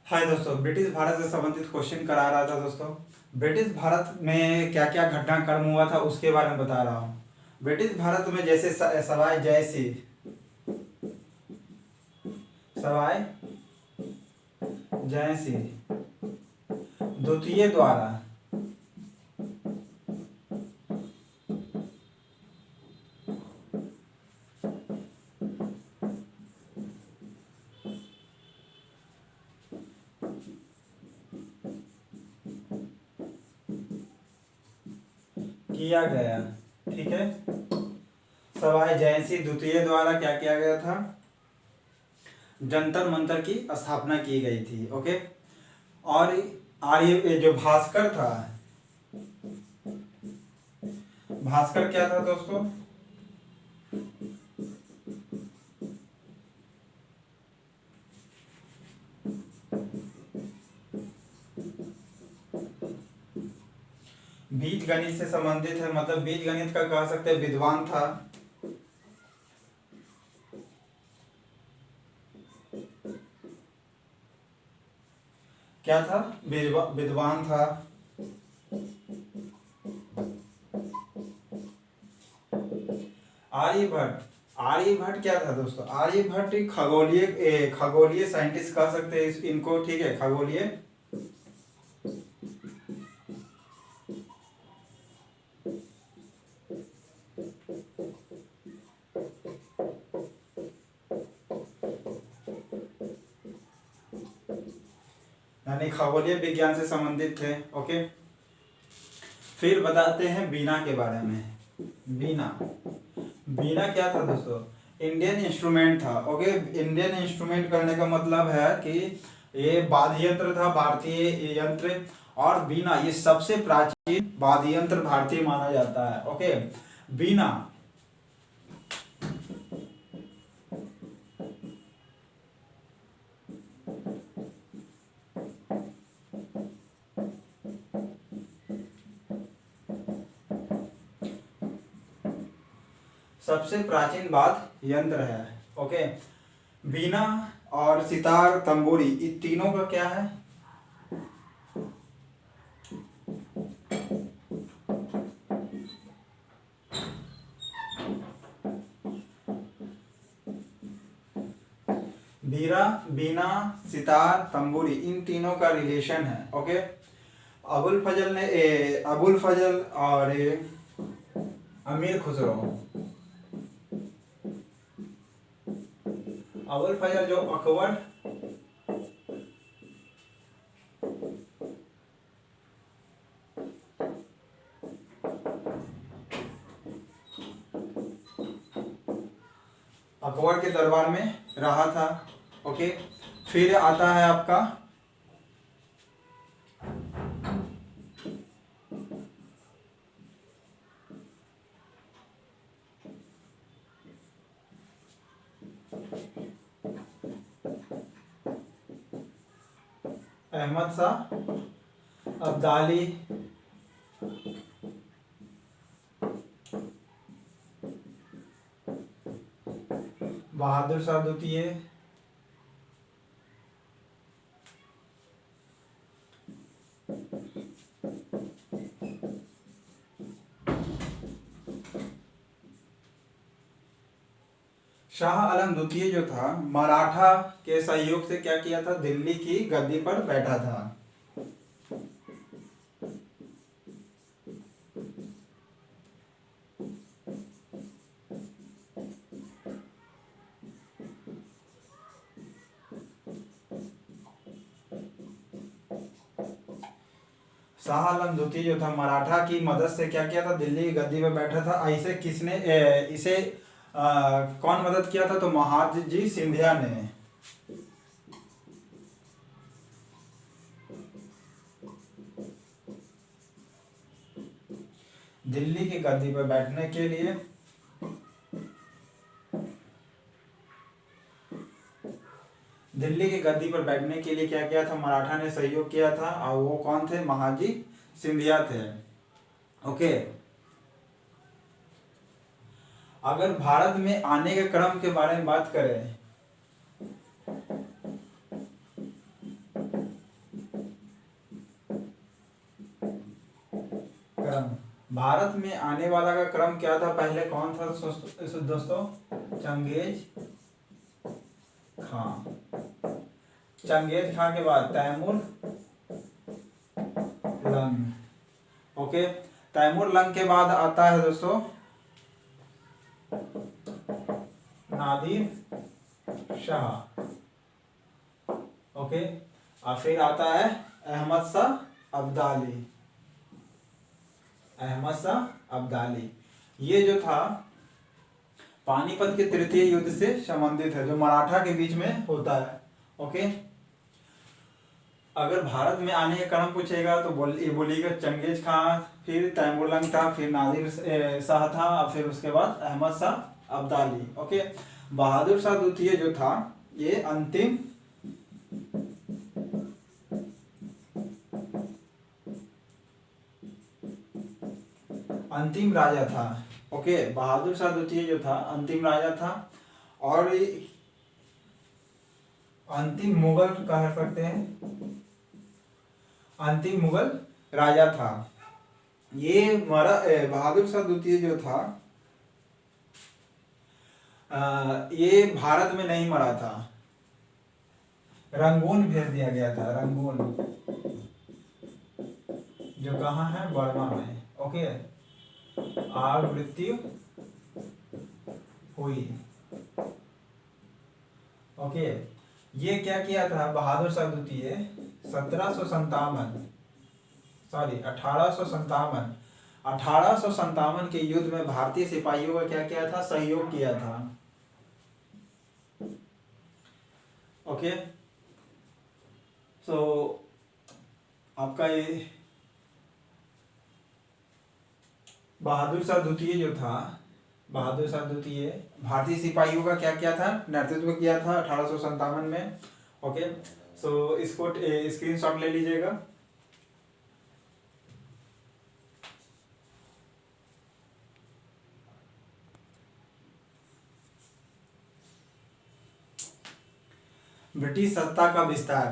हाय दोस्तों, ब्रिटिश भारत से संबंधित क्वेश्चन करा रहा था दोस्तों। ब्रिटिश भारत में क्या क्या घटनाक्रम हुआ था उसके बारे में बता रहा हूँ। ब्रिटिश भारत में जैसे सवाई सवाई जय सिंह द्वितीय द्वारा किया गया, ठीक है। सवाई जय सिंह द्वितीय द्वारा क्या किया गया था? जंतर मंतर की स्थापना की गई थी, ओके। और आर्य जो भास्कर था, भास्कर क्या था दोस्तों? बीज गणित से संबंधित है, मतलब बीज गणित का कह सकते हैं विद्वान था। क्या था? विद्वान था। आर्यभट्ट, आर्यभट्ट क्या था दोस्तों? आर्यभट्ट खगोलीय साइंटिस्ट कह सकते हैं इनको, ठीक है, खगोलीय। यानी खगोलीय विज्ञान से संबंधित थे, ओके। फिर बताते हैं बीना के बारे में। बीना, बीना क्या था दोस्तों? इंडियन इंस्ट्रूमेंट था, ओके। इंडियन इंस्ट्रूमेंट कहने का मतलब है कि ये वाद्य यंत्र था, भारतीय यंत्र। और बीना ये सबसे प्राचीन वाद्य यंत्र भारतीय माना जाता है, ओके। बीना सबसे प्राचीन वाद्य यंत्र है, ओके। बीना और सितार, तंबूरी, इन तीनों का क्या है? बीना, सितार, तंबूरी, इन तीनों का रिलेशन है, ओके। अबुल फजल और अमीर खुसरो। अबुल फजल जो अकबर, अकबर के दरबार में रहा था, ओके। फिर आता है आपका अहमद शाह अब्दाली, बहादुर शाह द्वितीय, शाह आलम द्वितीय जो था मराठा के सहयोग से क्या किया था? दिल्ली की गद्दी पर बैठा था। शाह आलम द्वितीय जो था मराठा की मदद से क्या किया था? दिल्ली की गद्दी पर बैठा था। ऐसे किसने इसे कौन मदद किया था? तो महादजी सिंधिया ने। दिल्ली की गद्दी पर बैठने के लिए दिल्ली की गद्दी पर बैठने के लिए क्या किया था? मराठा ने सहयोग किया था। और वो कौन थे? महादजी सिंधिया थे, ओके। अगर भारत में आने के क्रम के बारे में बात करें क्रम। भारत में आने वाला का क्रम क्या था, पहले कौन था दोस्तों? चंगेज खां। चंगेज खां के बाद तैमूर लंग। ओके, तैमूर लंग के बाद आता है दोस्तों नादिर शाह। ओके, और फिर आता है अहमद शाह अब्दाली। अहमद शाह अब्दाली ये जो था पानीपत के तृतीय युद्ध से संबंधित है, जो मराठा के बीच में होता है। ओके, अगर भारत में आने का क्रम पूछेगा तो ये बोलिएगा चंगेज खां, फिर तैमूर लंग था, फिर नादिर शाह था, और फिर उसके बाद अहमद शाह अब्दाली। ओके, बहादुर शाह द्वितीय जो था ये अंतिम राजा था। ओके, बहादुर शाह द्वितीय जो था अंतिम राजा था, और अंतिम मुगल कह सकते हैं, अंतिम मुगल राजा था। ये बहादुर शाह द्वितीय जो था ये भारत में नहीं मरा था, रंगून भेज दिया गया था। रंगून जो कहाँ है, बर्मा में। ओके, और मृत्यु हुई। ओके, ये क्या किया था बहादुर शाह द्वितीय 1857 के युद्ध में भारतीय सिपाहियों का क्या किया था, सहयोग किया था। ओके, सो आपका ये बहादुर शाह द्वितीय जो था, बहादुर शाह द्वितीय भारतीय सिपाहियों का क्या किया था, नेतृत्व किया था 1857 में। ओके, सो इसको स्क्रीनशॉट ले लीजिएगा। ब्रिटिश सत्ता का विस्तार।